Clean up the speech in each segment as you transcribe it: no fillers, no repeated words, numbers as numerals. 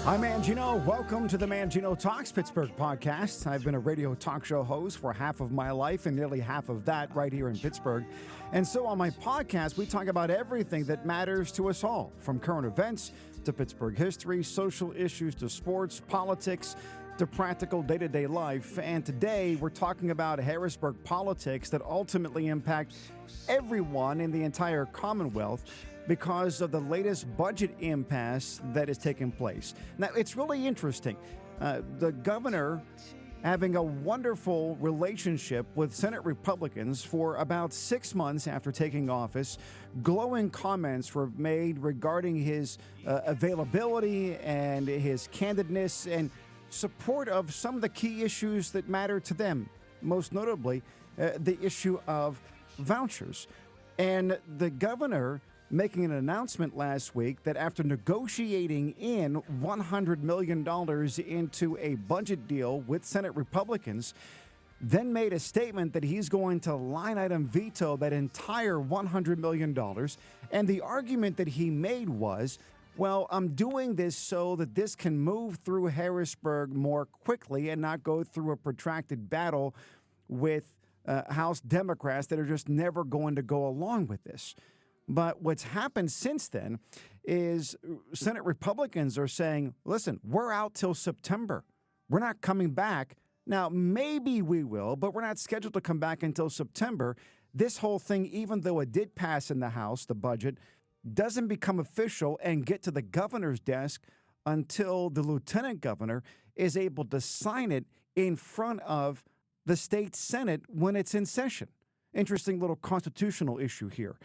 I'm Mangino. Welcome to the Mangino Talks Pittsburgh podcast. I've been a radio talk show host for half of my life and nearly half of that right here in Pittsburgh. And so on my podcast, we talk about everything that matters to us all, from current events to Pittsburgh history, social issues to sports, politics, to practical day-to-day life. And today we're talking about Harrisburg politics that ultimately impact everyone in the entire Commonwealth because of the latest budget impasse that is taking place. Now, it's really interesting. The governor having a wonderful relationship with Senate Republicans for about 6 months after taking office. Glowing comments were made regarding his availability and his candidness and support of some of the key issues that matter to them, most notably the issue of vouchers. And the governor making an announcement last week that after negotiating in $100 million into a budget deal with Senate Republicans, then made a statement that he's going to line item veto that entire $100 million. And the argument that he made was, well, I'm doing this so that this can move through Harrisburg more quickly and not go through a protracted battle with House Democrats that are just never going to go along with this. But what's happened since then is Senate Republicans are saying, listen, we're out till September. We're not coming back. Now, maybe we will, but we're not scheduled to come back until September. This whole thing, even though it did pass in the House, the budget, doesn't become official and get to the governor's desk until the lieutenant governor is able to sign it in front of the state Senate when it's in session. Interesting little constitutional issue here.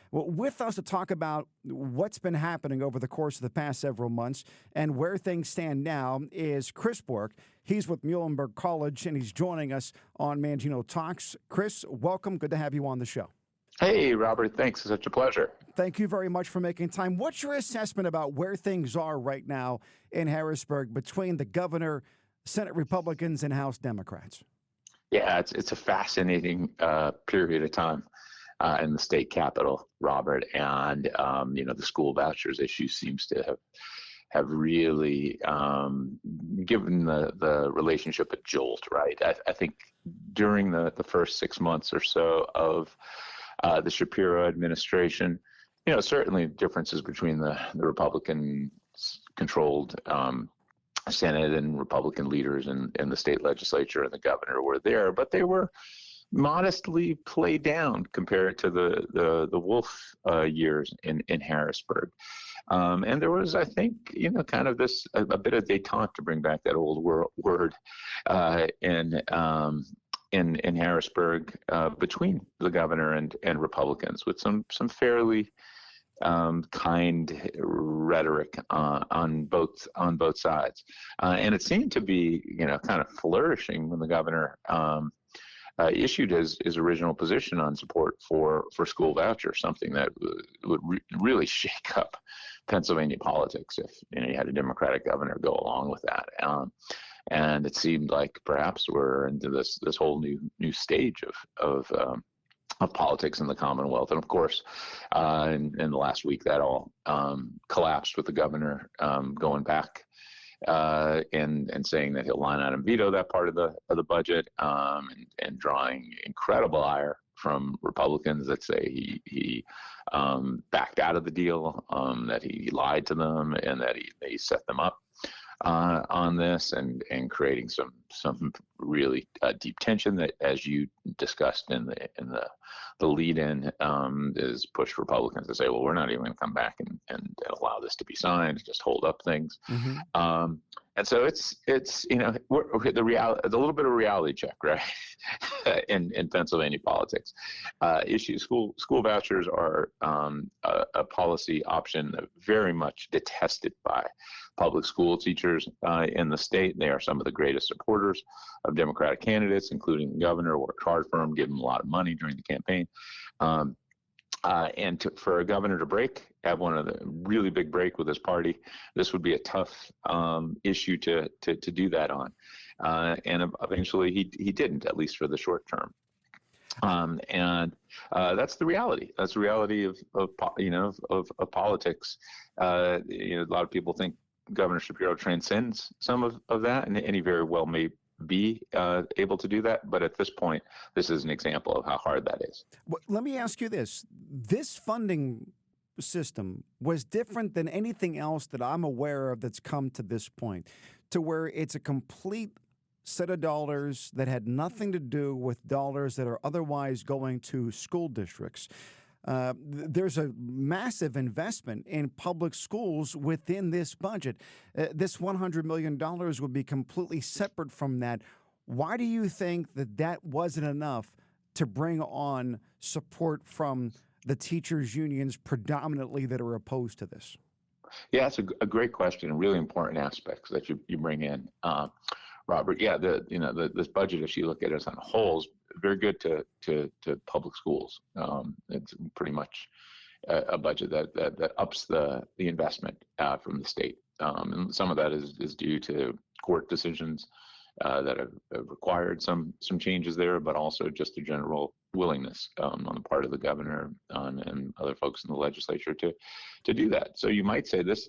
Well, with us to talk about what's been happening over the course of the past several months and where things stand now is Chris Bork. He's with Muhlenberg College, and he's joining us on Mangino Talks. Chris, welcome. Good to have you on the show. Hey, Robert. Thanks. It's such a pleasure. Thank you very much for making time. What's your assessment about where things are right now in Harrisburg between the governor, Senate Republicans, and House Democrats? Yeah, it's a fascinating period of time in the state capitol, Robert, and the school vouchers issue seems to have really given the relationship a jolt, right? I think during the first 6 months or so of the Shapiro administration, certainly differences between the Republican-controlled Senate and Republican leaders in the state legislature and the governor were there, but they were modestly played down compared to the Wolf years in Harrisburg. And there was, I think, kind of this a bit of détente, to bring back that old word in Harrisburg between the governor and Republicans, with some fairly kind rhetoric on both sides, and it seemed to be kind of flourishing when the governor issued his original position on support for school vouchers, something that would really shake up Pennsylvania politics if you had a Democratic governor go along with that. And it seemed like perhaps we're into this whole new stage of politics in the Commonwealth. And of course, in the last week, that all collapsed with the governor going back and saying that he'll line item veto that part of the budget, and drawing incredible ire from Republicans that say he backed out of the deal, that he lied to them, and that he set them up on this, and creating some really deep tension that, as you discussed in the lead-in, is pushed Republicans to say, well, we're not even going to come back and allow this to be signed, just hold up things. Mm-hmm. And so it's we're the little bit of reality check, right? in Pennsylvania politics. Issues. School vouchers are a policy option very much detested by public school teachers in the state. They are some of the greatest supporters of Democratic candidates, including the governor. Worked hard for him, gave him a lot of money during the campaign. And for a governor to have one of the really big break with his party, this would be a tough issue to do that on. And eventually he didn't, at least for the short term. And that's the reality. That's the reality of politics. A lot of people think Governor Shapiro transcends some of that, and he very well may be able to do that. But at this point, this is an example of how hard that is. Well, let me ask you this. This funding system was different than anything else that I'm aware of that's come to this point, to where it's a complete set of dollars that had nothing to do with dollars that are otherwise going to school districts. There's a massive investment in public schools within this budget. This $100 million would be completely separate from that. Why do you think that wasn't enough to bring on support from the teachers' unions predominantly that are opposed to this? Yeah, it's a great question, really important aspects that you bring in, Robert. Yeah, this budget, if you look at it as on a whole, is very good to public schools. It's pretty much a budget that ups the investment from the state, and some of that is due to court decisions that have required some changes there, but also just a general willingness on the part of the governor and other folks in the legislature to do that. So you might say that's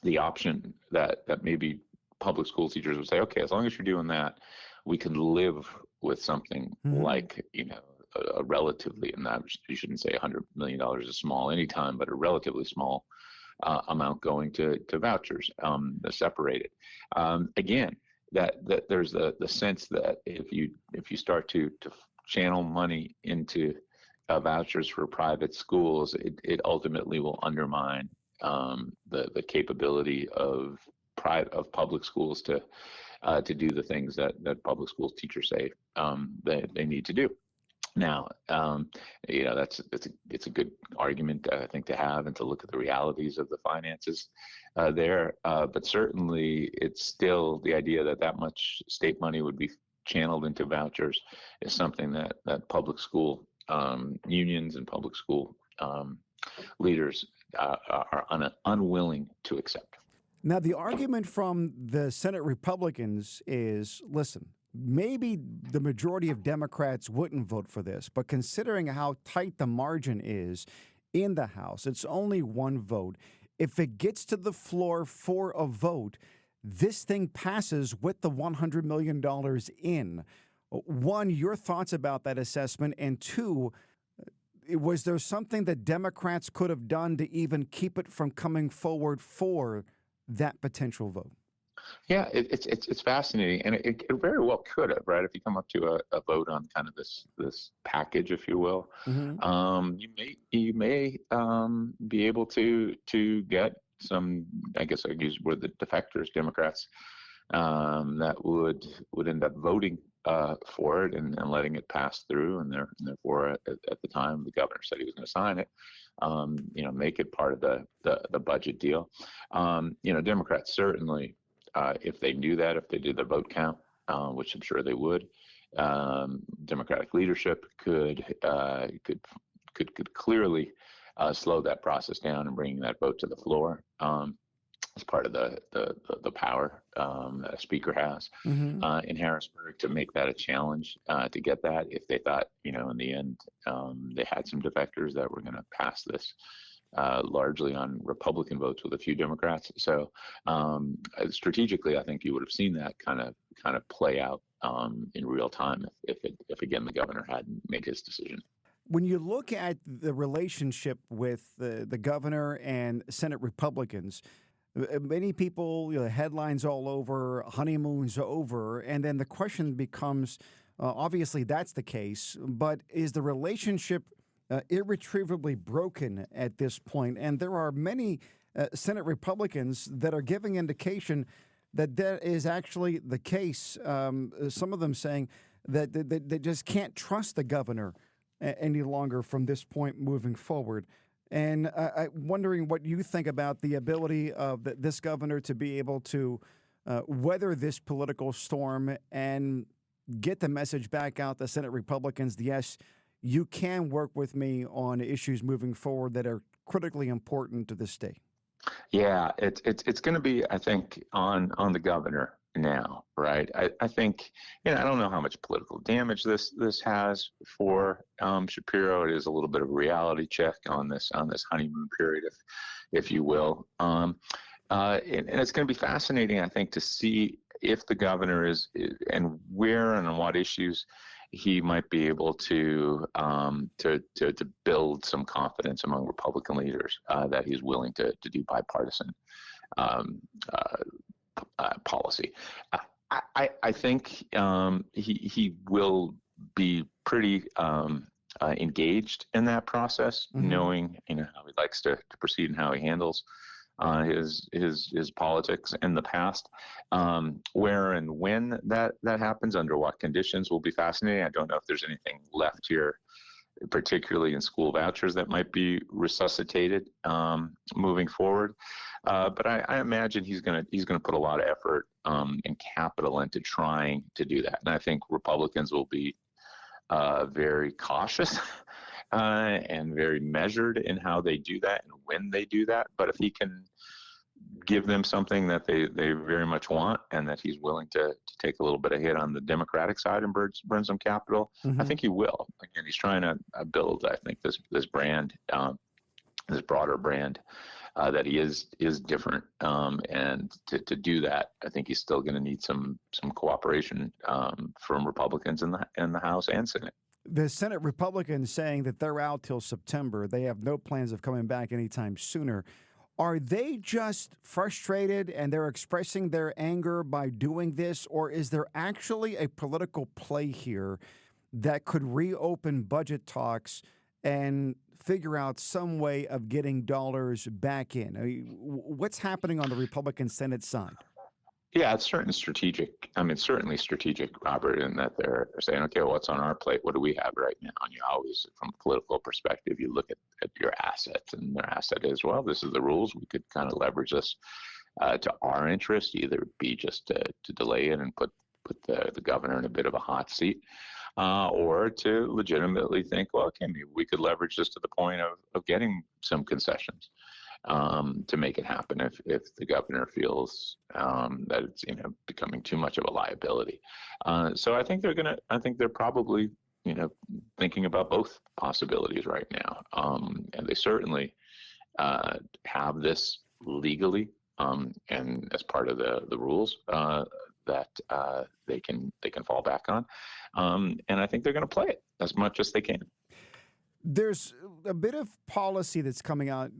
the option that maybe public school teachers would say, okay, as long as you're doing that, we can live with something like, a relatively, and that you shouldn't say $100 million is small anytime, but a relatively small amount going to vouchers, separated. Again, that there's the sense that if you start to channel money into vouchers for private schools, it ultimately will undermine the capability of public schools to do the things that public school teachers say they need to do. Now, it's a good argument, I think, to have and to look at the realities of the finances there. But certainly, it's still the idea that much state money would be channeled into vouchers is something that public school unions and public school leaders are unwilling to accept. Now, the argument from the Senate Republicans is, listen, maybe the majority of Democrats wouldn't vote for this, but considering how tight the margin is in the House, it's only one vote. If it gets to the floor for a vote, this thing passes with the $100 million in. One, your thoughts about that assessment, and two, was there something that Democrats could have done to even keep it from coming forward for that potential vote? Yeah, it's fascinating, and it very well could have, right? If you come up to a vote on kind of this package, if you will, you may be able to get some, I guess I use word, the defectors, Democrats, that would end up voting for it and letting it pass through, and therefore at the time the governor said he was going to sign it, make it part of the budget deal. Democrats certainly, if they knew that, if they did the vote count, which I'm sure they would, Democratic leadership could clearly slow that process down and bring that vote to the floor. As part of the power that a speaker has in Harrisburg to make that a challenge to get that. If they thought, in the end, they had some defectors that were going to pass this largely on Republican votes with a few Democrats. So strategically, I think you would have seen that kind of play out in real time if again the governor hadn't made his decision. When you look at the relationship with the governor and Senate Republicans, many people, headlines all over, honeymoon's over, and then the question becomes, obviously that's the case, but is the relationship irretrievably broken at this point? And there are many Senate Republicans that are giving indication that is actually the case. Some of them saying that they just can't trust the governor any longer from this point moving forward. And I'm wondering what you think about the ability of this governor to be able to weather this political storm and get the message back out to Senate Republicans, yes, you can work with me on issues moving forward that are critically important to the state. Yeah, it's going to be, I think, on the governor now, right? I think, I don't know how much political damage this has for Shapiro. It is a little bit of a reality check on this honeymoon period, if you will. And it's going to be fascinating, I think, to see if the governor is and where and on what issues he might be able to build some confidence among Republican leaders that he's willing to do bipartisan policy. I think he will be pretty engaged in that process, knowing how he likes to proceed and how he handles his politics in the past. Where and when that happens, under what conditions, will be fascinating. I don't know if there's anything left here, particularly in school vouchers, that might be resuscitated moving forward. But I imagine he's going to put a lot of effort and capital into trying to do that. And I think Republicans will be very cautious and very measured in how they do that and when they do that. But if he can give them something that they very much want, and that he's willing to take a little bit of hit on the Democratic side and burn some capital, I think he will. Again, he's trying to build, I think, this brand, this broader brand, that he is different. And to do that, I think he's still going to need some cooperation from Republicans in the House and Senate. The Senate Republicans saying that they're out till September. They have no plans of coming back anytime sooner. Are they just frustrated and they're expressing their anger by doing this, or is there actually a political play here that could reopen budget talks and figure out some way of getting dollars back in? I mean, what's happening on the Republican Senate side? Yeah, it's certainly strategic, Robert, in that they're saying, okay, well, what's on our plate? What do we have right now? And you always, from a political perspective, you look at your assets, and their asset is, well, this is the rules. We could kind of leverage this to our interest, either be just to delay it and put the governor in a bit of a hot seat, or to legitimately think, well, okay, maybe we could leverage this to the point of getting some concessions to make it happen if the governor feels that it's becoming too much of a liability. So I think they're probably thinking about both possibilities right now, and they certainly have this legally and as part of the rules that they can fall back on, and I think they're going to play it as much as they can. There's a bit of policy that's coming out.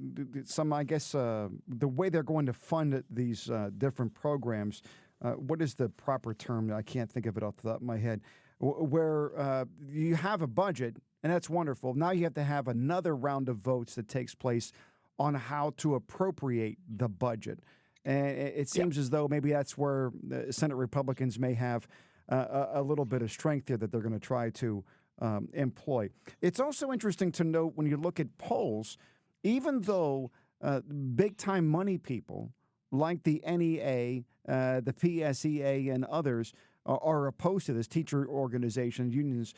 Some, I guess, the way they're going to fund these different programs. What is the proper term? I can't think of it off the top of my head. Where you have a budget, and that's wonderful. Now you have to have another round of votes that takes place on how to appropriate the budget. And it seems as though maybe that's where the Senate Republicans may have a little bit of strength here that they're going to try to employ. It's also interesting to note when you look at polls, even though big-time money people like the NEA, the PSEA, and others are opposed to this, teacher organizations, unions,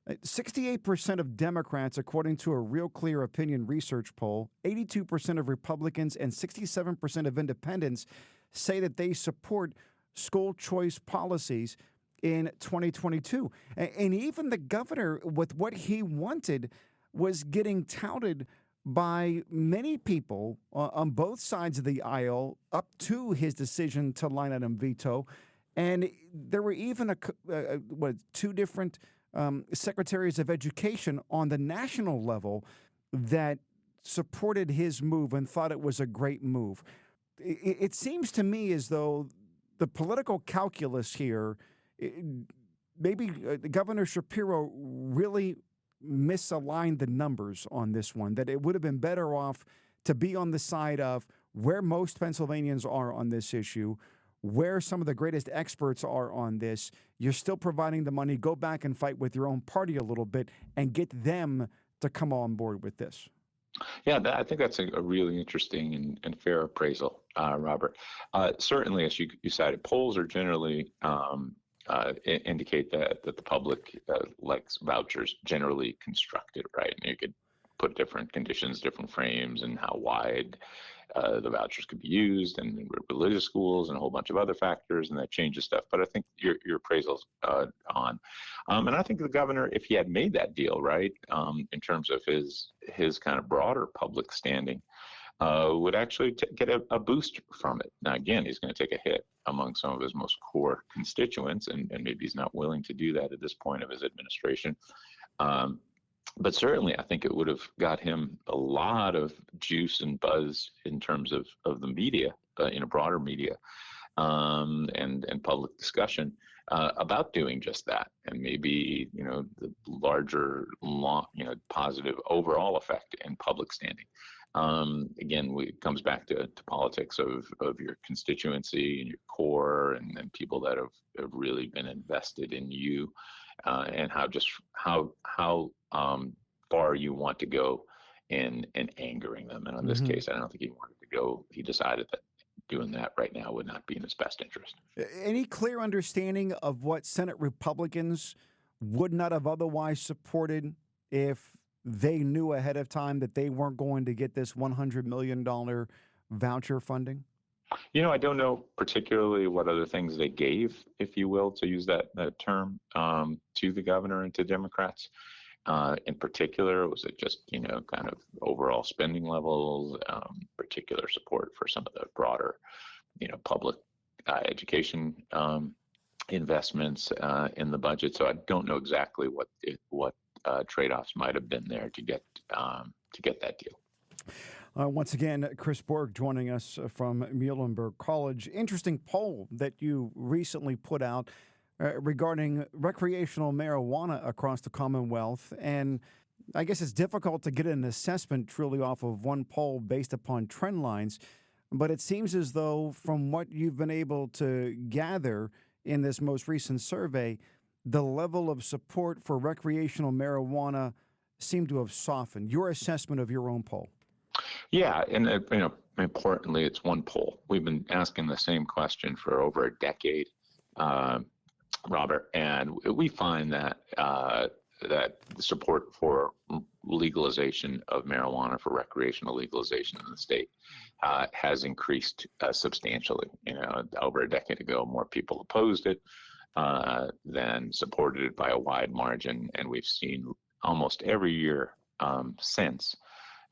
68% of Democrats, according to a Real Clear Opinion research poll, 82% of Republicans and 67% of independents say that they support school choice policies in 2022. And even the governor, with what he wanted, was getting touted by many people on both sides of the aisle up to his decision to line item veto. And there were even two different secretaries of education on the national level that supported his move and thought it was a great move. It seems to me as though the political calculus here, maybe Governor Shapiro really misaligned the numbers on this one, that it would have been better off to be on the side of where most Pennsylvanians are on this issue, where some of the greatest experts are on this. You're still providing the money. Go back and fight with your own party a little bit and get them to come on board with this. Yeah, I think that's a really interesting and fair appraisal, Robert. Certainly, as you cited, polls are generally indicate that the public likes vouchers generally constructed, right? And you could put different conditions, different frames, and how wide the vouchers could be used in religious schools and a whole bunch of other factors, and that changes stuff. But I think your appraisal's on. And I think the governor, if he had made that deal, right, in terms of his kind of broader public standing, would actually get a boost from it. Now, again, he's going to take a hit among some of his most core constituents, and maybe he's not willing to do that at this point of his administration. But certainly, I think it would have got him a lot of juice and buzz in terms of the media, broader media, and public discussion about doing just that, and maybe the larger, positive overall effect in public standing. Again, it comes back to politics of your constituency and your core, and people that have really been invested in you, and how far you want to go in angering them. And in this case, I don't think he wanted to go. He decided that doing that right now would not be in his best interest. Any clear understanding of what Senate Republicans would not have otherwise supported if they knew ahead of time that they weren't going to get this $100 million voucher funding? I don't know particularly what other things they gave, if you will, to use that term, to the governor and to Democrats. In particular, was it just, kind of overall spending levels, particular support for some of the broader, public education investments in the budget? So I don't know exactly what trade-offs might have been there to get that deal. Once again, Chris Borg joining us from Muhlenberg College. Interesting poll that you recently put out regarding recreational marijuana across the Commonwealth. And I guess it's difficult to get an assessment truly off of one poll based upon trend lines. But it seems as though from what you've been able to gather in this most recent survey, the level of support for recreational marijuana seemed to have softened. Your assessment of your own poll? Yeah, and importantly, it's one poll. We've been asking the same question for over a decade, Robert, and we find that the support for legalization of marijuana, for recreational legalization in the state, has increased substantially. Over a decade ago, more people opposed it than supported it by a wide margin, and we've seen almost every year since,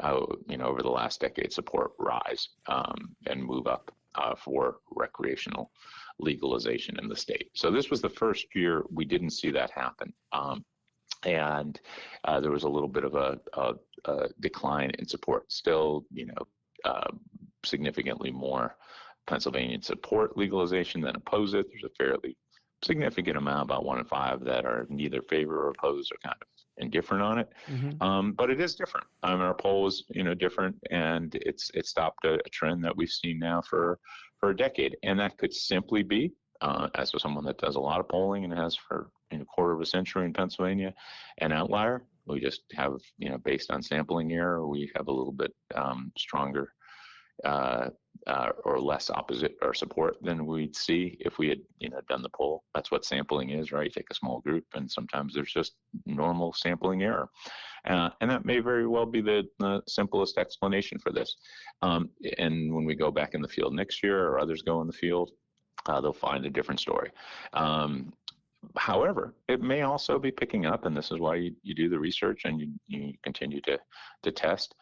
over the last decade, support rise and move up for recreational legalization in the state. So this was the first year we didn't see that happen. And there was a little bit of a decline in support. Still, significantly more Pennsylvanians support legalization than oppose it. There's a fairly significant amount, about 1 in 5, that are neither favor or oppose or kind of indifferent on it. But it is different. Our poll is, different, and it's stopped a trend that we've seen now for a decade. And that could simply be, as someone that does a lot of polling and has for a quarter of a century in Pennsylvania, an outlier. We just have, based on sampling error, we have a little bit stronger or less opposite or support than we'd see if we had, done the poll. That's what sampling is, right? You take a small group, and sometimes there's just normal sampling error. And that may very well be the simplest explanation for this. And when we go back in the field next year, or others go in the field, they'll find a different story. However, it may also be picking up, and this is why you do the research and you continue to test,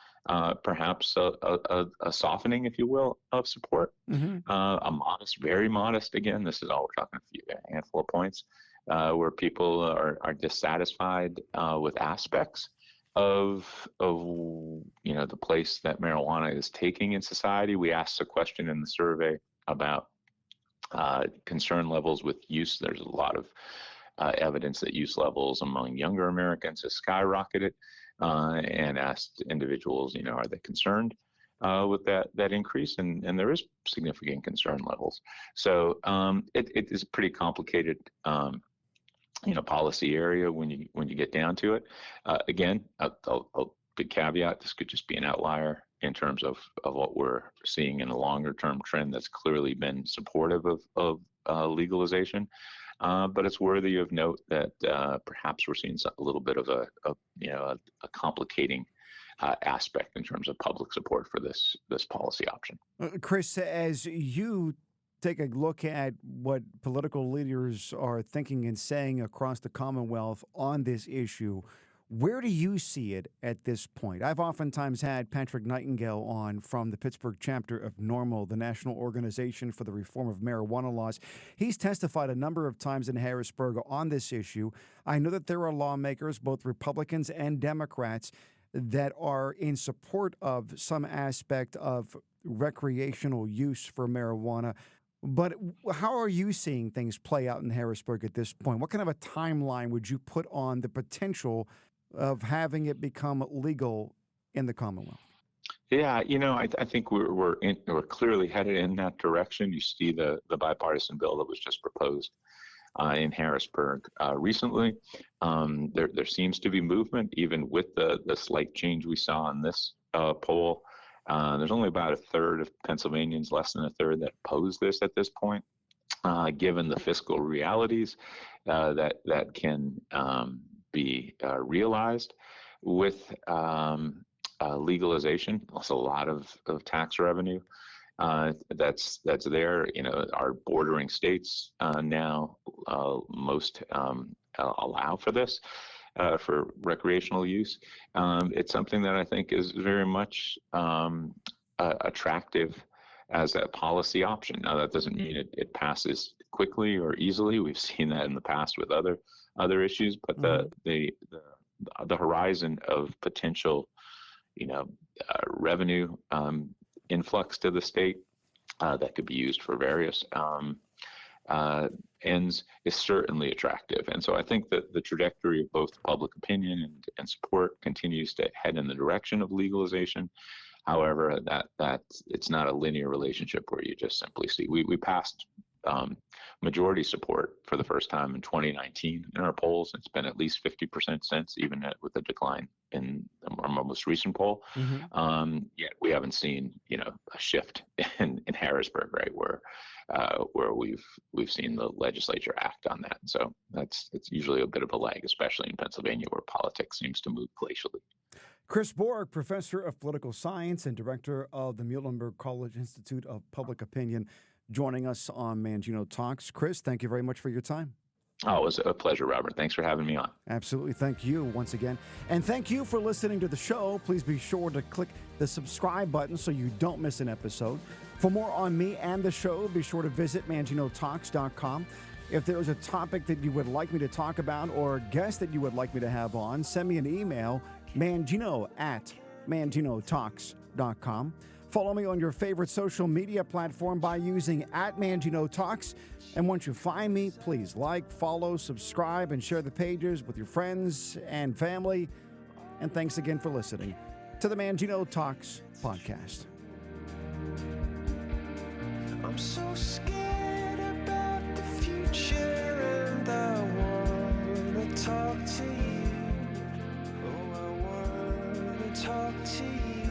perhaps a softening, if you will, of support, a modest, very modest, again, this is all we're talking a handful of points, where people are dissatisfied with aspects of the place that marijuana is taking in society. We asked a question in the survey about concern levels with use. There's a lot of evidence that use levels among younger Americans has skyrocketed, and asked individuals, are they concerned with that increase? And there is significant concern levels. So it is a pretty complicated policy area when you get down to it. Again, a big caveat: this could just be an outlier in terms of what we're seeing in a longer term trend that's clearly been supportive of legalization. But it's worthy of note that perhaps we're seeing a little bit of a complicating aspect in terms of public support for this policy option. Chris, as you take a look at what political leaders are thinking and saying across the Commonwealth on this issue, where do you see it at this point? I've oftentimes had Patrick Nightingale on from the Pittsburgh chapter of NORML, the National Organization for the Reform of Marijuana Laws. He's testified a number of times in Harrisburg on this issue. I know that there are lawmakers, both Republicans and Democrats, that are in support of some aspect of recreational use for marijuana. But how are you seeing things play out in Harrisburg at this point? What kind of a timeline would you put on the potential of having it become legal in the Commonwealth? Yeah, I think we're clearly headed in that direction. You see the bipartisan bill that was just proposed in Harrisburg recently. There seems to be movement, even with the slight change we saw in this poll. There's only about a third of Pennsylvanians, less than a third, that oppose this at this point, given the fiscal realities that can be realized with legalization. Also, a lot of tax revenue that's there. Our bordering states now most allow for this. For recreational use. It's something that I think is very much attractive as a policy option. Now, that doesn't mean it passes quickly or easily. We've seen that in the past with other issues, but the horizon of potential, revenue influx to the state that could be used for various ends is certainly attractive. And so I think that the trajectory of both public opinion and support continues to head in the direction of legalization. However, that it's not a linear relationship where you just simply see. We passed majority support for the first time in 2019 in our polls. It's been at least 50% since, even with a decline in our most recent poll. Yet we haven't seen a shift in Harrisburg, right, where we've seen the legislature act on that. So it's usually a bit of a lag, especially in Pennsylvania, where politics seems to move glacially. Chris Borg, professor of political science and director of the Muhlenberg College Institute of Public Opinion, joining us on Mangino Talks. Chris, thank you very much for your time. Oh, it was a pleasure, Robert. Thanks for having me on. Absolutely. Thank you once again. And thank you for listening to the show. Please be sure to click the subscribe button so you don't miss an episode. For more on me and the show, be sure to visit manginotalks.com. If there is a topic that you would like me to talk about or a guest that you would like me to have on, send me an email, mangino@manginotalks.com. Follow me on your favorite social media platform by using @ManginoTalks. And once you find me, please like, follow, subscribe, and share the pages with your friends and family. And thanks again for listening to the Mangino Talks podcast. I'm so scared about the future, and I want to talk to you. Oh, I want to talk to you.